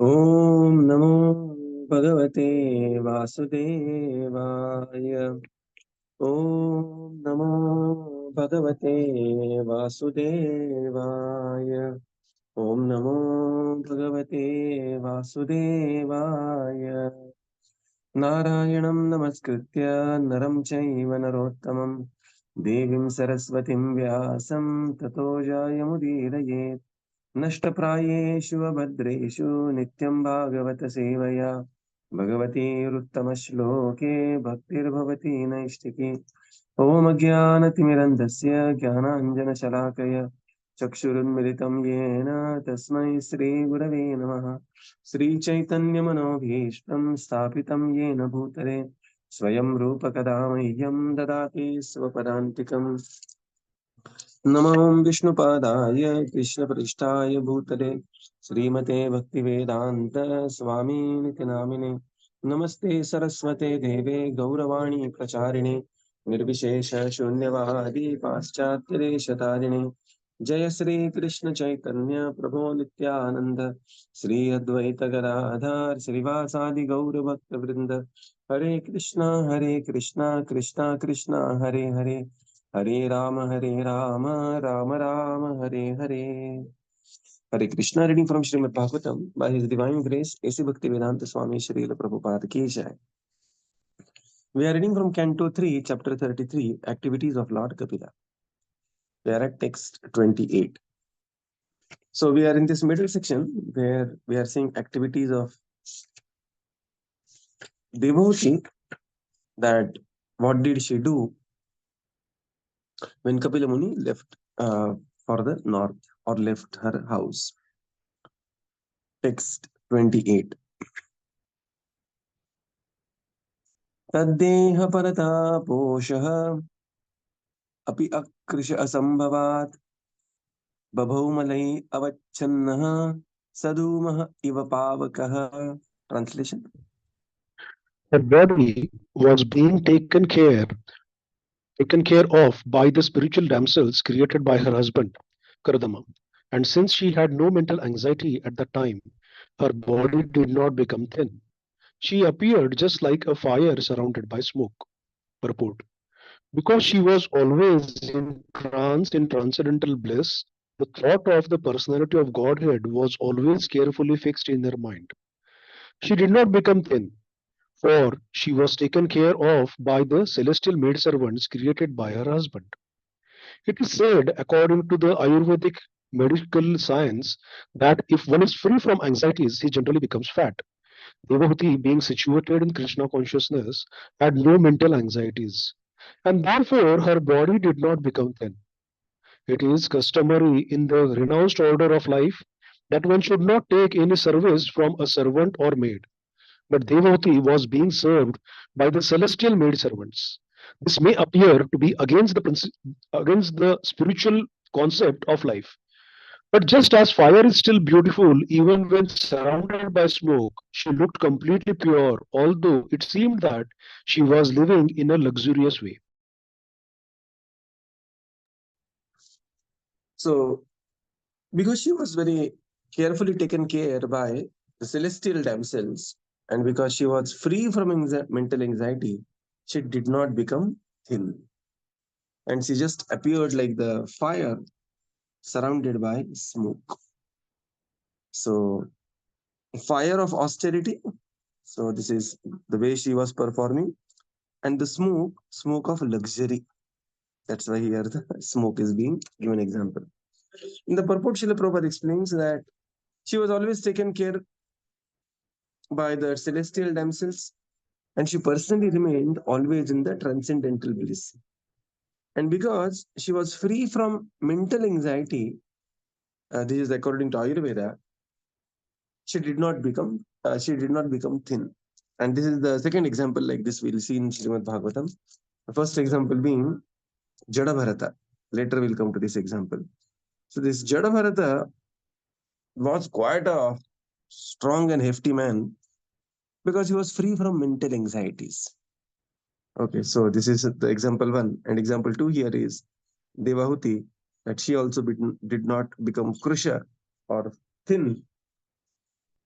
Om Namo Bhagavate Vasudevaya. Om Namo Bhagavate Vasudevaya. Om Namo Bhagavate Vasudevaya. Narayanam Namaskritya Naram Chaiva Narottamam Devim Saraswatim Vyasam Tato Jayamudiraye. नष्टप्रायेषु अभद्रेषु नित्यं भागवत सेवया भगवतीरुत्तमश्लोके भक्तिर्भवति नैष्टिकी ॐ अज्ञानतिमिरन्धस्य ज्ञानाञ्जनशलाकया चक्षुरुन्मिलितं येन तस्मै श्रीगुरवे नमः। श्रीचैतन्यमनोभीष्टं स्थापितं येन भूतले स्वयं रूपकदा मह्यं ददाति स्वपदान्तिकम्। नमो विष्णुपादाय कृष्णपृष्ठाय भूतले श्रीमते भक्तिवेदांत स्वामीनिति नामिने नमस्ते सरस्वते देवे गौरवाणी प्रचारिणे निर्विशेष शून्यवादी पाश्चात्यदेशतारिणे जय श्री कृष्ण चैतन्य प्रभो नित्यानंद श्री अद्वैत गदाधर श्रीवासादि गौर भक्त वृंद हरे Krishna Krishna Krishna Hare Hare Hare Ram Ram Ram Hare Hare. Hare Krishna, reading from Śrīmad Bhāgavatam by His Divine Grace, A.C. Bhaktivedanta Swami Srila Prabhupada Ki Jai. We are reading from Canto 3, Chapter 33, Activities of Lord Kapila. We are at text 28. So we are in this middle section where we are seeing activities of Devahūti, that what did she do when Kapila Muni left for the north or left her house. Text 28. तद्देह परतापोषः अपि अकृश असंभवात् बभौ मलै अवच्छन्नः सधूमः इव पावकः. Translation. Her body was being taken care of by the spiritual damsels created by her husband, Kṛṣṇa. And since she had no mental anxiety at the time, her body did not become thin. She appeared just like a fire surrounded by smoke. Purport. Because she was always in trance, in transcendental bliss, the thought of the personality of Godhead was always carefully fixed in her mind. She did not become thin, for she was taken care of by the celestial maidservants created by her husband. It is said, according to the Ayurvedic medical science, that if one is free from anxieties, he generally becomes fat. Devahūti, being situated in Kṛṣṇa consciousness, had no mental anxieties, and therefore her body did not become thin. It is customary in the renounced order of life that one should not take any service from a servant or maid. But Devahūti was being served by the celestial maidservants. This may appear to be against the spiritual concept of life. But just as fire is still beautiful even when surrounded by smoke, she looked completely pure, although it seemed that she was living in a luxurious way. So, because she was very carefully taken care by the celestial damsels, and because she was free from mental anxiety, she did not become thin. And she just appeared like the fire surrounded by smoke. So, fire of austerity. So, this is the way she was performing. And the smoke of luxury. That's why here the smoke is being given example. In the purport, Srila Prabhupada explains that she was always taken care by the celestial damsels, and she personally remained always in the transcendental bliss. And because she was free from mental anxiety, this is according to Ayurveda, she did not become thin. And this is the second example like this we'll see in Śrīmad Bhāgavatam. The first example being Jada Bharata. Later we'll come to this example. So this Jada Bharata was quite a strong and hefty man because he was free from mental anxieties. Okay, so this is the example 1. And example 2 here is Devahūti, that she also did not become Kṛṣṇa or thin.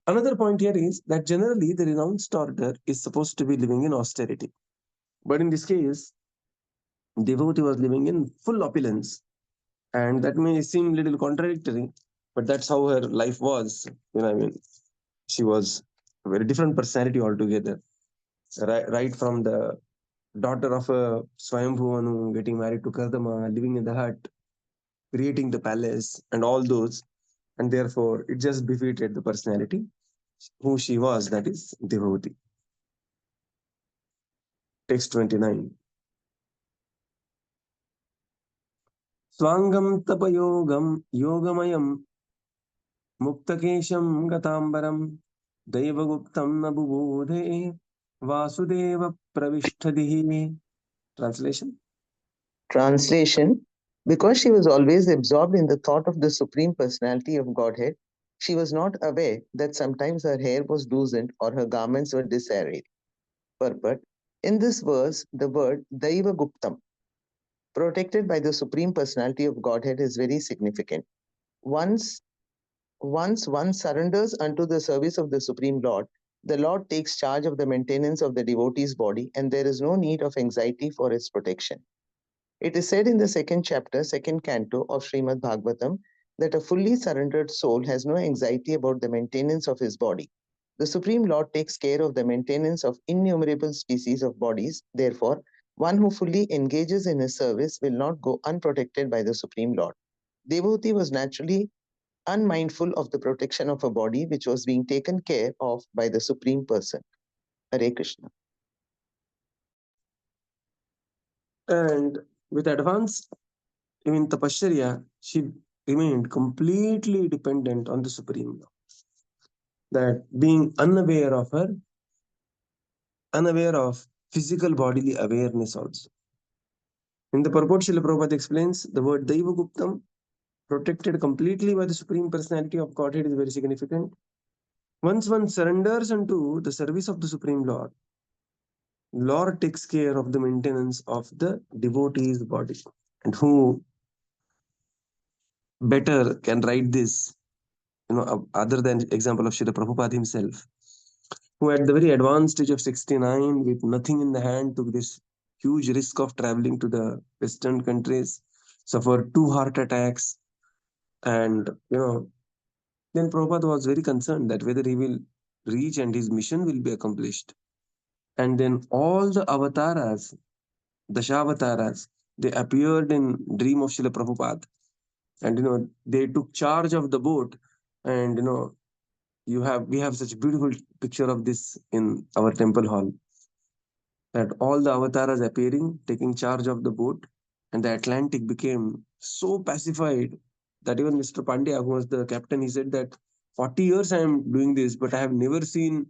Another point here is that generally the renounced order is supposed to be living in austerity. But in this case, devotee was living in full opulence. And that may seem a little contradictory, but that's how her life was. I mean, she was a very different personality altogether. Right from the daughter of a Swayambhuvanu getting married to Kardama, living in the hut, creating the palace, and all those. And therefore, it just befitted the personality who she was, that is Devotee. Text 29. Swangam tapayogam yogamayam muktakesham gatambaram daivaguptam nabubodhe vasudeva pravishtadihi. Translation. Translation: because she was always absorbed in the thought of the Supreme Personality of Godhead, she was not aware that sometimes her hair was loosened or her garments were disarrayed. Purport: in this verse, the word Daiva Guptam, protected by the Supreme Personality of Godhead, is very significant. Once one surrenders unto the service of the Supreme Lord, the Lord takes charge of the maintenance of the devotee's body, and there is no need of anxiety for its protection. It is said in the second chapter, second canto of Śrīmad Bhāgavatam, that a fully surrendered soul has no anxiety about the maintenance of his body. The Supreme Lord takes care of the maintenance of innumerable species of bodies. Therefore, one who fully engages in his service will not go unprotected by the Supreme Lord. Devotee was naturally unmindful of the protection of a body which was being taken care of by the Supreme Person. Hare Krishna. And with advanced, even tapasya, she remained completely dependent on the Supreme Lord. That being unaware of physical bodily awareness also. In the purport, Srila Prabhupada explains the word Daiva Guptam, protected completely by the Supreme Personality of Godhead, is very significant. Once one surrenders unto the service of the Supreme Lord, Lord takes care of the maintenance of the devotee's body. And who better can write this, other than example of Srila Prabhupada himself, who at the very advanced age of 69, with nothing in the hand, took this huge risk of traveling to the Western countries, suffered 2 heart attacks, and then Prabhupada was very concerned that whether he will reach and his mission will be accomplished. And then all the avatars, Dashavataras, they appeared in dream of Srila Prabhupada. And they took charge of the boat. And we have such beautiful picture of this in our temple hall. That all the avatars appearing, taking charge of the boat, and the Atlantic became so pacified that even Mr. Pandya, who was the captain, he said that 40 years I am doing this, but I have never seen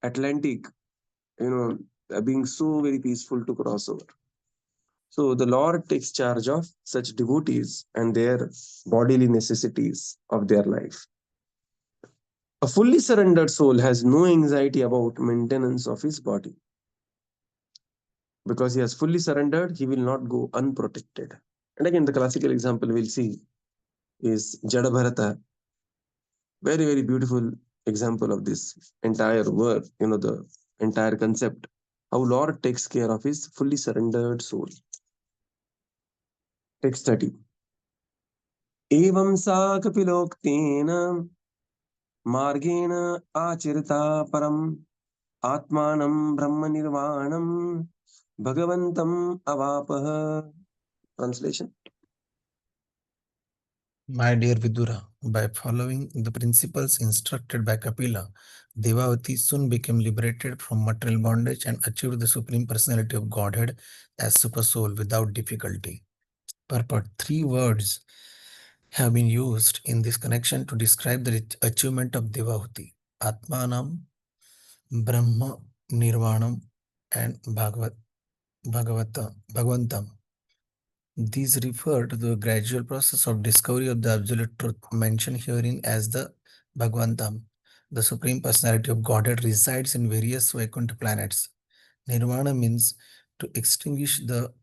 Atlantic, being so very peaceful to cross over. So the Lord takes charge of such devotees and their bodily necessities of their life. A fully surrendered soul has no anxiety about maintenance of his body. Because he has fully surrendered, he will not go unprotected. And again, the classical example we'll see is Jada Bharata. Very, very beautiful example of this entire work, the entire concept. How Lord takes care of his fully surrendered soul. Text 30. Evam sa kapiloktena margena achirita param atmanam brahma nirvanam bhagavantam avapah. Translation. My dear Vidura, by following the principles instructed by Kapila, Devahūti soon became liberated from material bondage and achieved the Supreme Personality of Godhead as Super Soul without difficulty. Purport: 3 words have been used in this connection to describe the achievement of Devahūti: Atmanam, Brahma Nirvanam, and Bhagavantam. These refer to the gradual process of discovery of the absolute truth mentioned herein as the Bhagavantam. The Supreme Personality of Godhead resides in various Vaikuntha planets. Nirvana means to extinguish the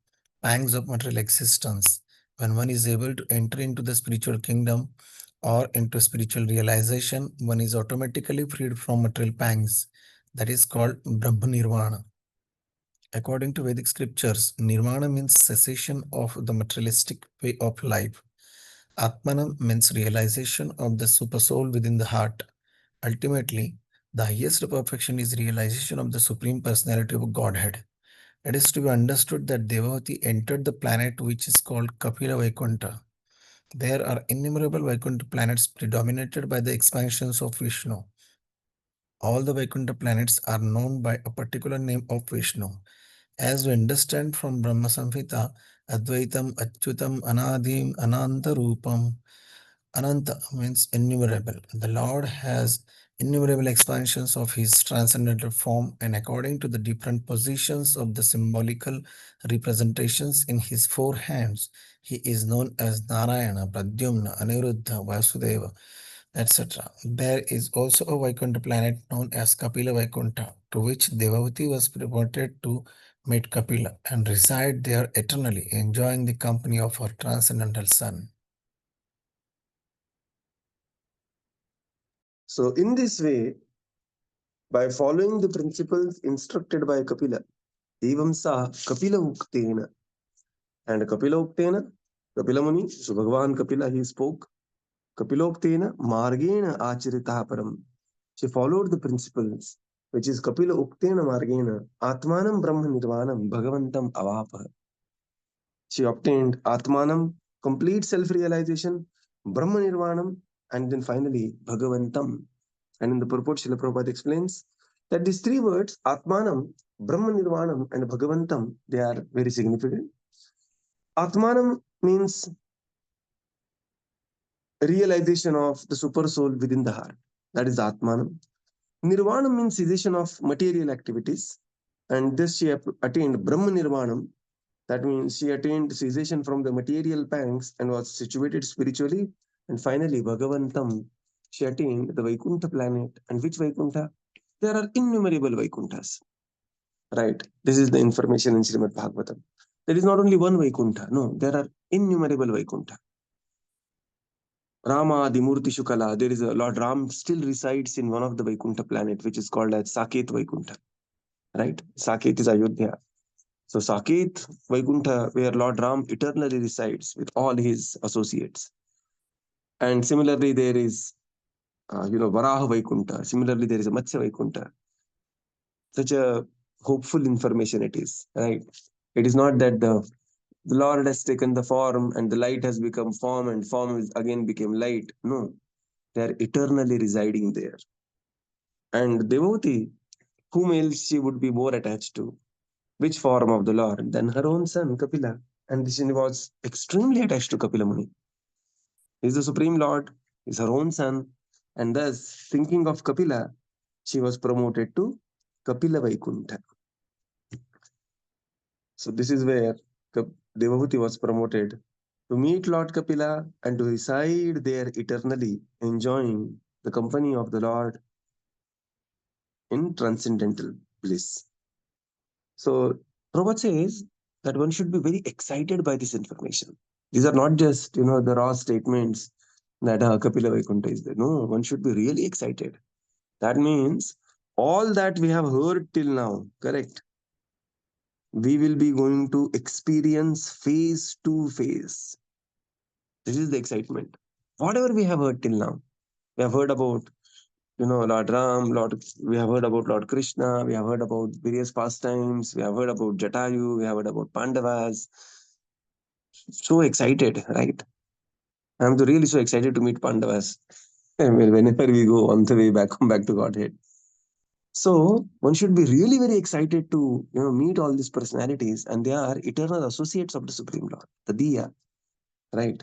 pangs of material existence. When one is able to enter into the spiritual kingdom, or into spiritual realization, one is automatically freed from material pangs. That is called Brahma Nirvana. According to Vedic scriptures, Nirvana means cessation of the materialistic way of life. Atmanam means realization of the supersoul within the heart. Ultimately, the highest perfection is realization of the Supreme Personality of Godhead. It is to be understood that Devahūti entered the planet which is called Kapila Vaikuntha. There are innumerable Vaikuntha planets predominated by the expansions of Vishnu. All the Vaikuntha planets are known by a particular name of Vishnu. As we understand from Brahma Samhita, Advaitam, Achyutam, Anadim, Ananta Rupam. Ananta means innumerable. The Lord has innumerable expansions of his transcendental form, and according to the different positions of the symbolical representations in his four hands, he is known as Narayana, Pradyumna, Aniruddha, Vasudeva, etc. There is also a Vaikuntha planet known as Kapila Vaikuntha, to which Devahūti was promoted to meet Kapila and reside there eternally, enjoying the company of her transcendental son. So in this way, by following the principles instructed by Kapila, evam sa Kapila uktena, and Kapila uktena, Kapila Muni, so Bhagavan Kapila, he spoke, Kapila uktena margena acharitaha param. She followed the principles, which is Kapila uktena margena, Atmanam Brahma Nirvanam Bhagavantam avapah. She obtained Atmanam, complete self-realization, Brahma Nirvanam, and then finally Bhagavantam. And in the purport, Srila Prabhupada explains that these three words, Atmanam, Brahma Nirvanam, and Bhagavantam, they are very significant. Atmanam means realization of the super soul within the heart. That is Atmanam. Nirvana means cessation of material activities. And this she attained Brahma Nirvanam. That means she attained cessation from the material pangs and was situated spiritually. And finally, Bhagavantam, she attained the Vaikuntha planet. And which Vaikuntha? There are innumerable Vaikunthas. Right? This is the information in Śrīmad Bhāgavatam. There is not only one Vaikuntha. No, there are innumerable Vaikuntha. Rama, the Murti Shukala, there is a Lord Ram still resides in one of the Vaikuntha planet, which is called as Saket Vaikuntha. Right? Saket is Ayodhya. So Saket Vaikuntha, where Lord Ram eternally resides with all his associates. And similarly, there is, Varaha Vaikuntha. Similarly, there is a Matsya Vaikuntha. Such a hopeful information it is, right? It is not that the Lord has taken the form and the light has become form and form is again became light. No, they are eternally residing there. And Devahūti, whom else she would be more attached to? Which form of the Lord? Than her own son, Kapila. And she was extremely attached to Kapila Muni. He is the Supreme Lord, he is her own son. And thus, thinking of Kapila, she was promoted to Kapila Vaikuntha. So this is where Devahūti was promoted to meet Lord Kapila and to reside there eternally, enjoying the company of the Lord in transcendental bliss. So Prabhupada says that one should be very excited by this information. These are not just, the raw statements that Kapila Vaikuntha is there. No, one should be really excited. That means all that we have heard till now, correct? We will be going to experience face to face. This is the excitement. Whatever we have heard till now, we have heard about, Lord Ram, we have heard about Lord Kṛṣṇa, we have heard about various pastimes, we have heard about Jatayu, we have heard about Pandavas. So excited, right? I'm really so excited to meet Pandavas. Whenever we go on the way back, come back to Godhead. So one should be really very excited to meet all these personalities, and they are eternal associates of the Supreme Lord, the Diya, right?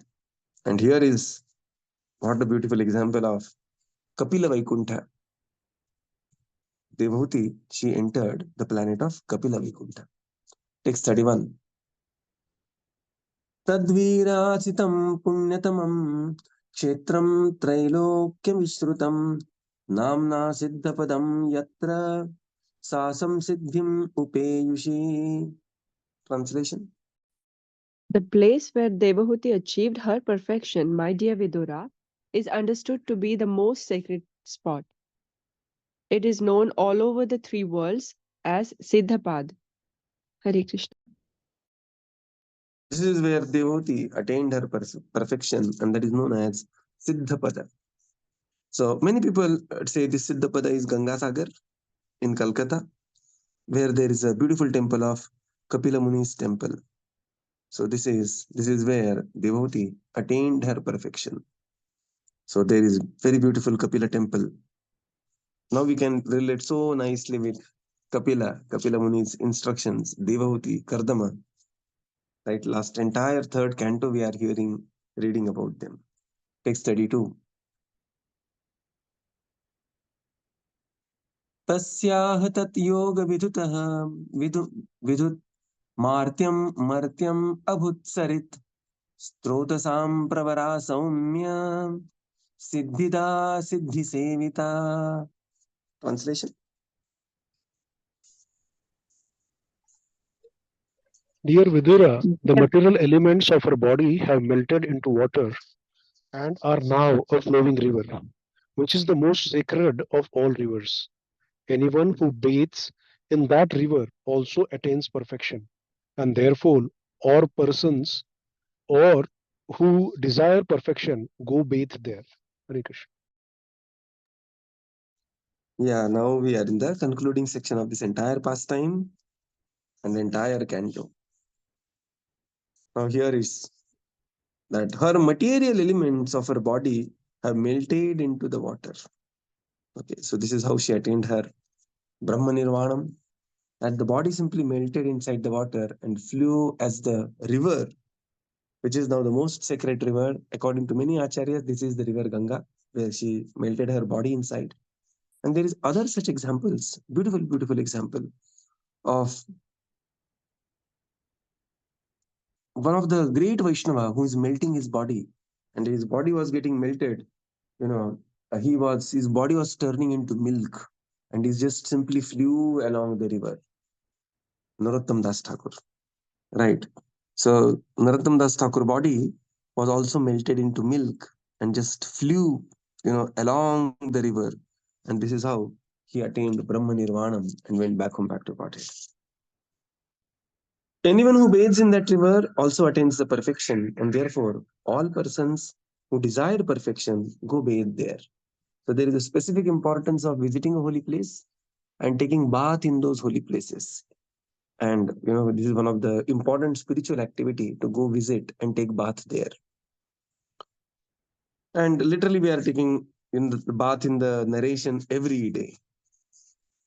And here is what a beautiful example of Kapila Vaikuntha. Devahūti, she entered the planet of Kapila Vaikuntha. Text 31. Tadvirachitam punyatamam kshetram trailokyam vishrutam namna siddhapadam yatra sasam siddhim upeyushi. Translation. The place where Devahūti achieved her perfection, my dear Vidura, is understood to be the most sacred spot. It is known all over the three worlds as Siddhapad. Hare Krishna. This is where Devahūti attained her perfection, and that is known as Siddhapada. So many people say this Siddhapada is Ganga Sagar in Calcutta, where there is a beautiful temple of Kapila Muni's temple. So this is where Devahūti attained her perfection. So there is very beautiful Kapila temple. Now we can relate so nicely with Kapila Muni's instructions, Devahūti, Kardama. Right, last entire third canto we are reading about them. Text 32. तस्याह तत् योग विदुतः विदुत मर्त्यम अभुत्सरित स्त्रोतसां प्रवरा सौम्य सिद्धिदा सिद्धि सेविता. Translation. Dear Vidura, the material elements of her body have melted into water and are now a flowing river, which is the most sacred of all rivers. Anyone who bathes in that river also attains perfection, and therefore, all persons or who desire perfection go bathe there. Hare Krishna. Yeah, now we are in the concluding section of this entire pastime and the entire canto. Now here is that her material elements of her body have melted into the water. Okay, so this is how she attained her Brahma Nirvanam. That the body simply melted inside the water and flew as the river, which is now the most sacred river. According to many acharyas, this is the river Ganga, where she melted her body inside. And there is other such examples, beautiful, beautiful example of one of the great Vaishnava who is melting his body, and his body was getting melted. His body was turning into milk, and he just simply flew along the river. Narottam Das Thakur, right? So Narottam Das Thakur body was also melted into milk and just flew, along the river, and this is how he attained Brahma Nirvanam and went back to Godhead. Anyone who bathes in that river also attains the perfection, and therefore all persons who desire perfection go bathe there. So there is a specific importance of visiting a holy place and taking bath in those holy places. And this is one of the important spiritual activity to go visit and take bath there. And literally we are taking the bath in the narration every day.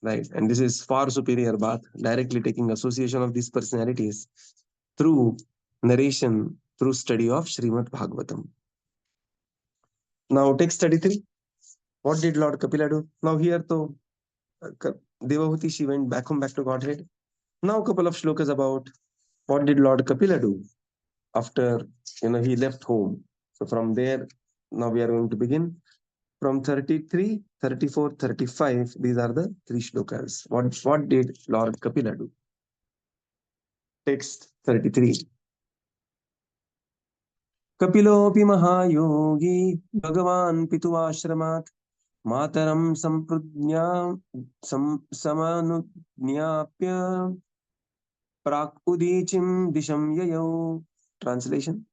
Right. And this is far superior bath, directly taking association of these personalities through narration, through study of Śrīmad Bhāgavatam. Now text 33. What did Lord Kapila do? Now here to Devahūti, she went back to Godhead. Now a couple of shlokas about what did Lord Kapila do after he left home. So from there, now we are going to begin. From 33, 34, 35, these are the three shlokas. What did Lord Kapila do? Text 33. Kapilopi Mahayogi Bhagavan Pituashramat Mataram Samanudnyapya Prak Udichim Disham Yayo. Translation.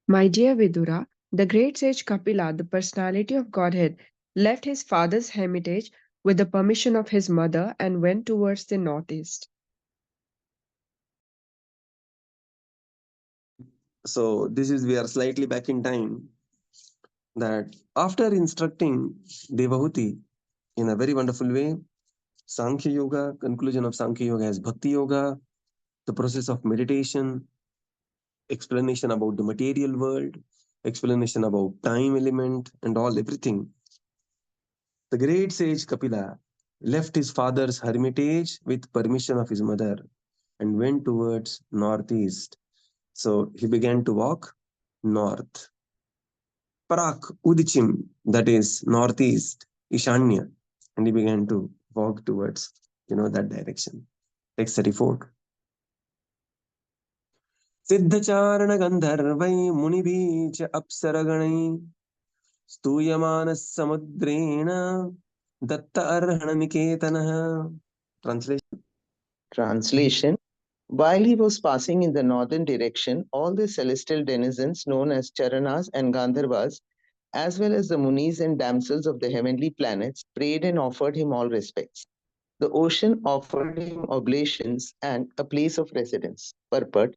My dear Vidura, the great sage Kapila, the personality of Godhead, left his father's hermitage with the permission of his mother and went towards the northeast. So we are slightly back in time, that after instructing Devahūti in a very wonderful way, Sankhya Yoga, conclusion of Sankhya Yoga as bhakti-yoga, the process of meditation, explanation about the material world, explanation about time element and everything. The great sage Kapila left his father's hermitage with permission of his mother and went towards northeast. So he began to walk north. Prak Udichim, that is northeast, Ishanya, and he began to walk towards that direction. Text 34. Siddhacharana Gandharvai Munibi cha Apsaraganai Stuyamana Samudrena Datta Arhana Niketanaha. Translation. Translation. While he was passing in the northern direction, all the celestial denizens known as Charanas and Gandharvas, as well as the Munis and damsels of the heavenly planets, prayed and offered him all respects. The ocean offered him oblations and a place of residence. Purport.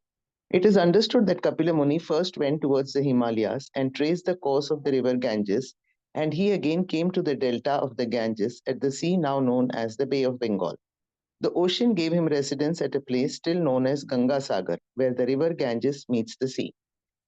It is understood that Kapila Muni first went towards the Himalayas and traced the course of the river Ganges, and he again came to the delta of the Ganges at the sea now known as the Bay of Bengal. The ocean gave him residence at a place still known as Ganga Sagar, where the river Ganges meets the sea.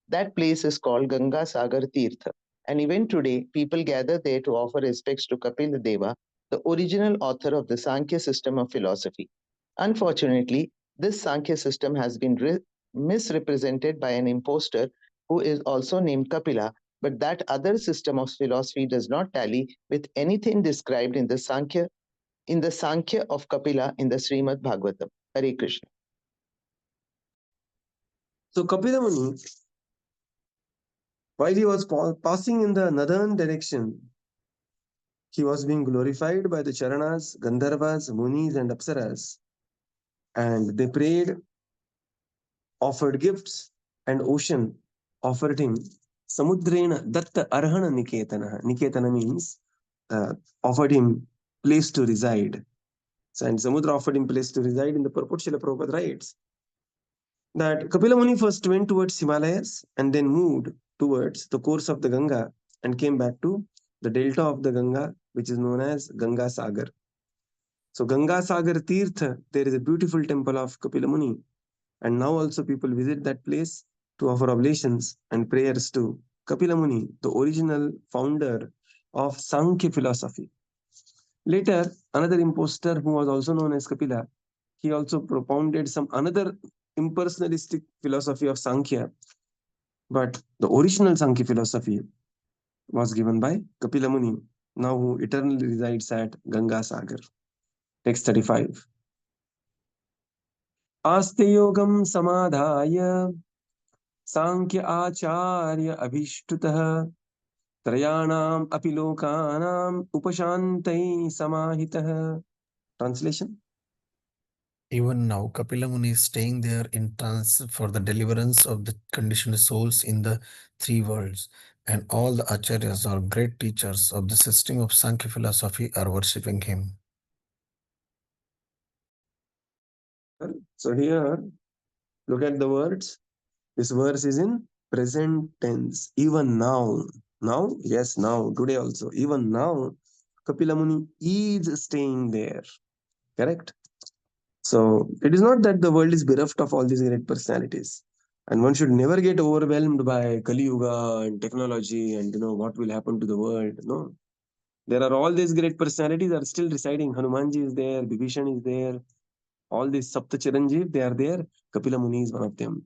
That place is called Ganga Sagar Tirtha, and even today people gather there to offer respects to Kapiladeva, the original author of the Sankhya system of philosophy. Unfortunately, this Sankhya system has been misrepresented by an impostor who is also named Kapila, but that other system of philosophy does not tally with anything described in the Sankhya of Kapila in the Śrīmad Bhāgavatam. Hare Krishna. So Kapila Muni, while he was passing in the northern direction, he was being glorified by the Charanas, Gandharvas, Munis, and Apsaras. And they prayed, offered gifts, and ocean offered him Samudrena Datta Arhana Niketana. Niketana means offered him place to reside. So, and Samudra offered him place to reside. In the purport, Srila Prabhupada writes that Kapila Muni first went towards Himalayas and then moved towards the course of the Ganga and came back to the delta of the Ganga, which is known as Ganga Sagar. So Ganga Sagar Tirtha, there is a beautiful temple of Kapila Muni, and now also people visit that place to offer oblations and prayers to Kapila Muni, the original founder of Sankhya philosophy. Later, another impostor who was also known as Kapila, he also propounded some another impersonalistic philosophy of Sankhya, but the original Sankhya philosophy was given by Kapila Muni, now who eternally resides at Ganga Sagar. Text 35. Aste yogam samadhaya Sankhya acharya abhishtutah trayanam api lokanam upashantai samahitah. Translation. Even now, Kapila Muni is staying there in trance for the deliverance of the conditioned souls in the three worlds, and all the acharyas or great teachers of the system of Sankhya philosophy are worshipping him. So here, look at the words. This verse is in present tense. Even now. Now? Yes, now. Today also. Even now, Kapila Muni is staying there. Correct? So it is not that the world is bereft of all these great personalities. And one should never get overwhelmed by Kali Yuga and technology and what will happen to the world. No. There are all these great personalities are still residing. Hanumanji is there, Bibhishan is there, all these Sapta Chiranjeev, they are there. Kapila Muni is one of them.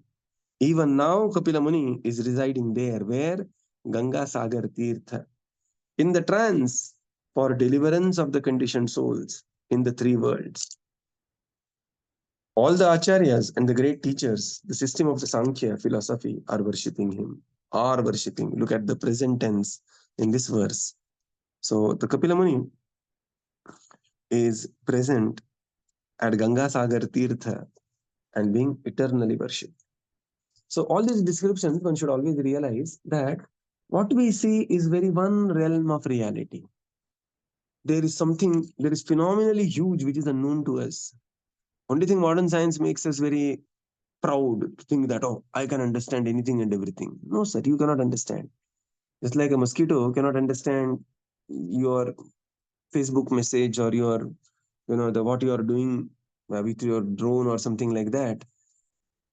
Even now, Kapila Muni is residing there, where Ganga Sagar Tirtha, in the trance for deliverance of the conditioned souls in the three worlds. All the acharyas and the great teachers, the system of the Sankhya philosophy, are worshipping him, are worshipping. Look at the present tense in this verse. So the Kapila Muni is present at Ganga Sagar Tirtha and being eternally worshipped. So all these descriptions, one should always realize that what we see is very one realm of reality. There is something, there is phenomenally huge which is unknown to us. Only thing modern science makes us very proud to think that, oh, I can understand anything and everything. No, sir, you cannot understand. Just like a mosquito cannot understand your Facebook message or your, what you are doing with your drone or something like that,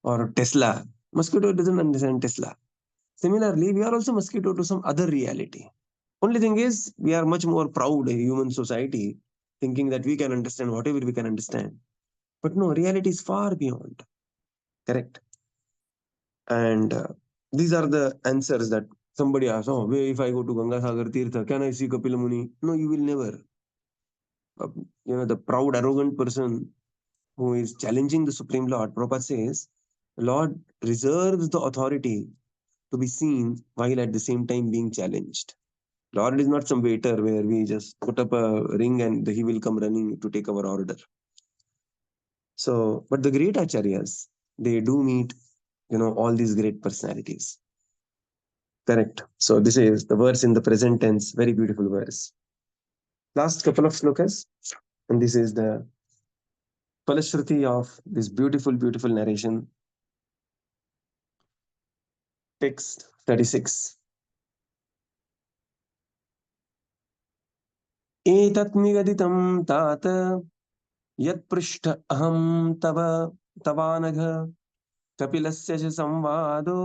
or Tesla. Mosquito doesn't understand Tesla. Similarly, we are also mosquito to some other reality. Only thing is, we are much more proud, a human society, thinking that we can understand whatever we can understand. But no, reality is far beyond. Correct? And these are the answers that somebody asks, oh, if I go to Ganga Sagar Tirtha, can I see Kapila Muni? No, you will never. The proud, arrogant person who is challenging the Supreme Lord, Prabhupada says, Lord reserves the authority to be seen while at the same time being challenged. Lord is not some waiter where we just put up a ring and he will come running to take our order. So, but the great acharyas, they do meet, all these great personalities. Correct. So this is the verse in the present tense, very beautiful verse. Last couple of slokas, and this is the Falashruti of this beautiful, beautiful narration. Text 36. एतत् निगदितं तात यत्पृष्ठ अहं तवानघ कपिलस्य च संवादो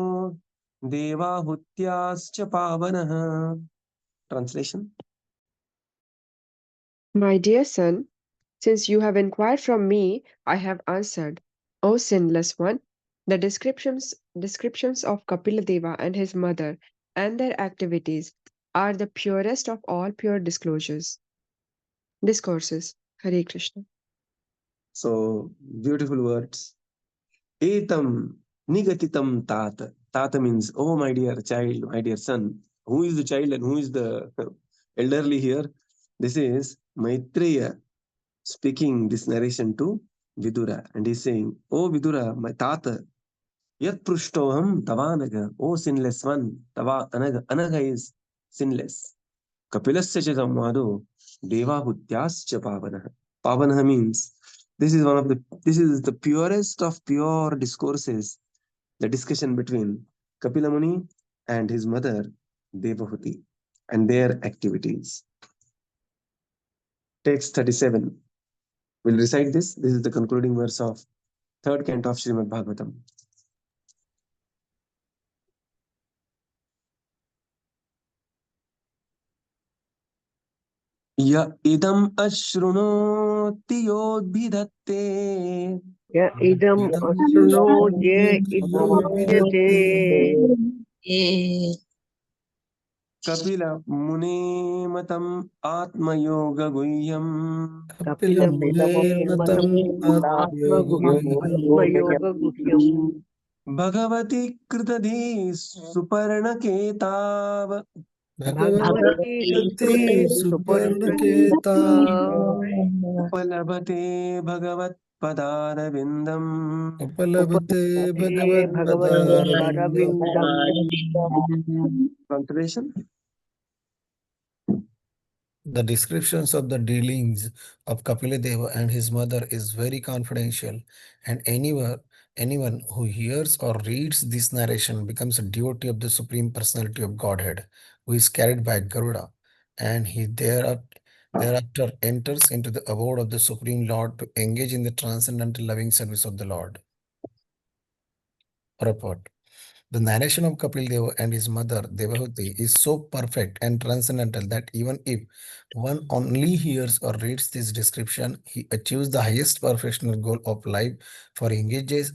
देवाहुत्याश्च पावनः. Translation. My dear son, since you have inquired from me, I have answered. O sinless one, the descriptions of Kapiladeva and his mother and their activities are the purest of all pure discourses. Hare Krishna. So beautiful words. Etam nigatitam tata. Tata means, oh my dear child, my dear son. Who is the child and who is the elderly here? This is Maitreya speaking this narration to Vidura, and he's saying, oh Vidura, my tata, yat prushtoham tavanaga, oh sinless one, tava anaga is sinless. Kapilasya cha samvado devahutyascha pavanaha. Pavanaha means this is the purest of pure discourses, the discussion between Kapila Muni and his mother Devahūti and their activities. Text 37. We'll recite this. This is the concluding verse of third canto of Śrīmad Bhāgavatam. य इदम् अश्रुणोति योद्भिदत्ते य इदम् अश्रुणोद्य इदमुच्यते कपिल मुने मतम् आत्मयोगगुह्यम् कपिलमुनेर्मतम् आत्मयोगगुह्यम् भगवति कृतधी सुपर्णकेताव भगवती कृते सुपर्णकेता उपलभते भगवत्पदारविन्दम् उपलभते भगवत्पदारविन्दम्. Translation. The descriptions of the dealings of Kapiladeva and his mother is very confidential, and anyone who hears or reads this narration becomes a devotee of the Supreme Personality of Godhead, who is carried by Garuda, and he thereafter enters into the abode of the Supreme Lord to engage in the transcendental loving service of the Lord. Purport. The narration of Kapila and his mother Devahūti is so perfect and transcendental that even if one only hears or reads this description, he achieves the highest perfectional goal of life, for he engages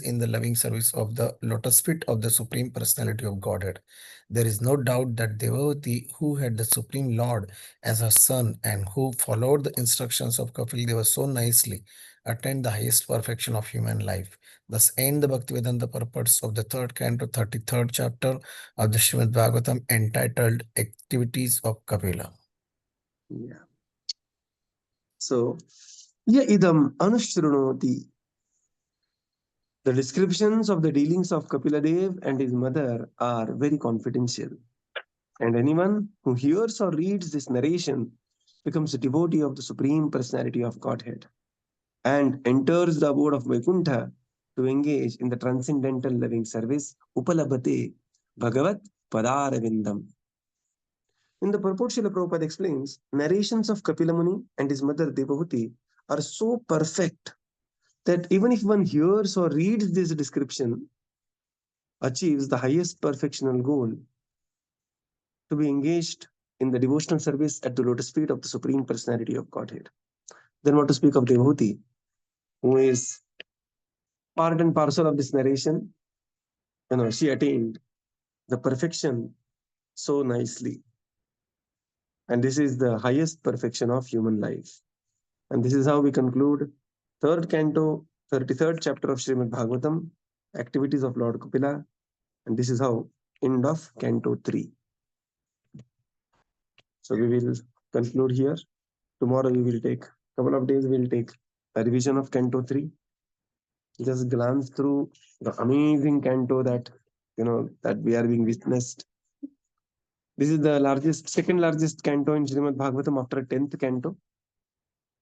in the loving service of the lotus feet of the Supreme Personality of Godhead. There is no doubt that Devahūti, who had the Supreme Lord as her son and who followed the instructions of Kapila so nicely, attained the highest perfection of human life. Thus end the Bhaktivedanta purports of the third canto, 33rd chapter of the Śrīmad Bhāgavatam, entitled Activities of Kapila. Yeah. So, ya idam anushrunoti. The descriptions of the dealings of Kapiladev and his mother are very confidential. And anyone who hears or reads this narration becomes a devotee of the Supreme Personality of Godhead and enters the abode of Vaikuntha to engage in the transcendental loving service, Upalabhate Bhagavat Padaravindam. In the purport, Srila Prabhupada explains, narrations of Kapila Muni and his mother Devahūti are so perfect that even if one hears or reads this description, achieves the highest perfectional goal to be engaged in the devotional service at the lotus feet of the Supreme Personality of Godhead. Then what to speak of Devahūti, who is part and parcel of this narration. She attained the perfection so nicely. And this is the highest perfection of human life. And this is how we conclude third canto, 33rd chapter of Śrīmad Bhāgavatam, activities of Lord Kapila, and this is how end of Canto 3. So we will conclude here. Tomorrow we will take couple of days. We will take a revision of Canto 3. Just glance through the amazing canto that that we are being witnessed. This is the second largest canto in Śrīmad Bhāgavatam after 10th canto,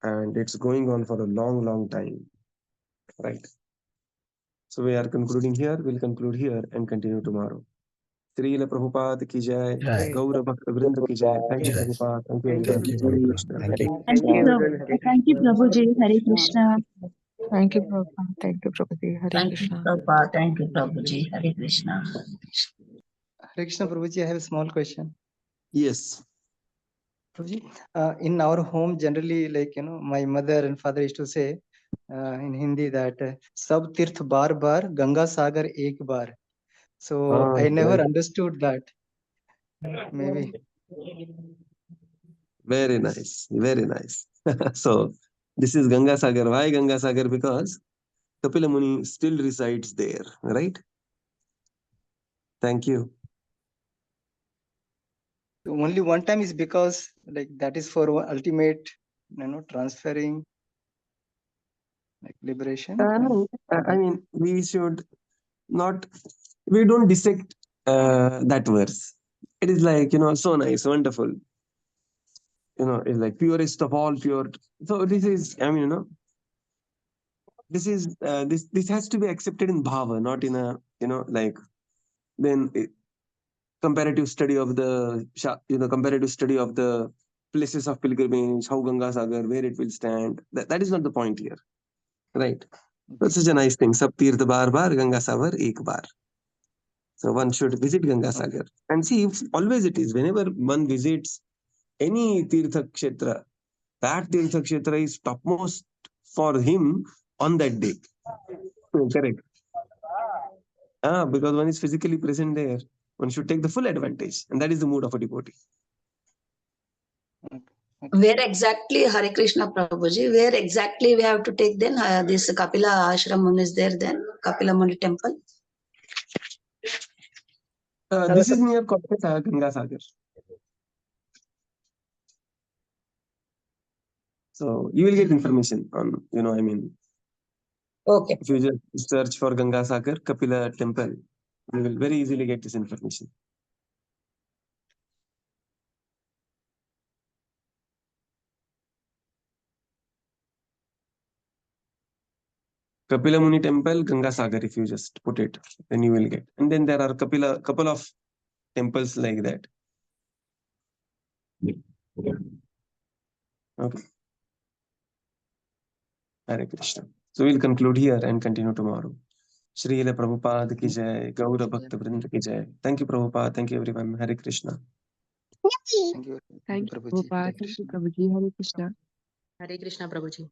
and it's going on for a long, long time. Right. So we are concluding here. We'll conclude here and continue tomorrow. Srila Prabhupada ki jai, Jai. Gaura Bhakta Vrinda ki jai. Thank you, Jai. Prabhupada. Thank you, Thank you, everyone. Thank you, Hare Prabhuji. Krishna. Thank you, Prabhuji. Hare Krishna. Krishna. Thank you, Prabhupada. Thank you, Prabhuji. Hare Thank you, Krishna. Prabhupada. Thank you, Prabhuji. Hare Krishna. Hare Krishna, Prabhuji, I have a small question. Yes. Prabhuji, in our home, generally, my mother and father used to say in Hindi that Sab tirth bar bar, Ganga Sagar ek bar. So I never Right. understood that. Maybe. Very nice. Very nice. So this is Ganga Sagar. Why Ganga Sagar? Because Kapila Muni still resides there, right? Thank you. Only one time is because that is for ultimate, transferring, liberation. No, I mean, we should not, we don't dissect that verse. It is so nice, wonderful. It's like purest of all pure. So this is, this is, this has to be accepted in bhava, not in a, then comparative study of the, comparative study of the places of pilgrimage, how Ganga Sagar, where it will stand. That is not the point here, right? That's such a nice thing. Sab tirth bar bar, Ganga Sagar ek bar. So one should visit Ganga Sagar and see. Always it is whenever one visits any tirtha kshetra, that tirtha kshetra is topmost for him on that day. Correct. Because one is physically present there, one should take the full advantage, and that is the mood of a devotee. Where exactly, Hare Krishna, Prabhuji, where exactly we have to take then? This Kapila Ashram is there then? Kapila Muni temple? This is near Kolkata, Ganga Sagar. So you will get information on, Okay. if you just search for Ganga Sagar, Kapila temple, you will very easily get this information. Kapila Muni temple, Ganga Sagar, if you just put it, then you will get. And then there are couple of temples like that. Okay. Hare Krishna. So we'll conclude here and continue tomorrow. Srila Prabhupada ki jai, Gaura Bhakta Vrinda ki jai. Thank you, Prabhupada. Thank you, everyone. Hare Krishna. Thank you, Thank you, Prabhuji. Hare Prabhupada. Thank you, Krishna. Prabhuji. Hare Krishna. Hare Krishna, Prabhuji.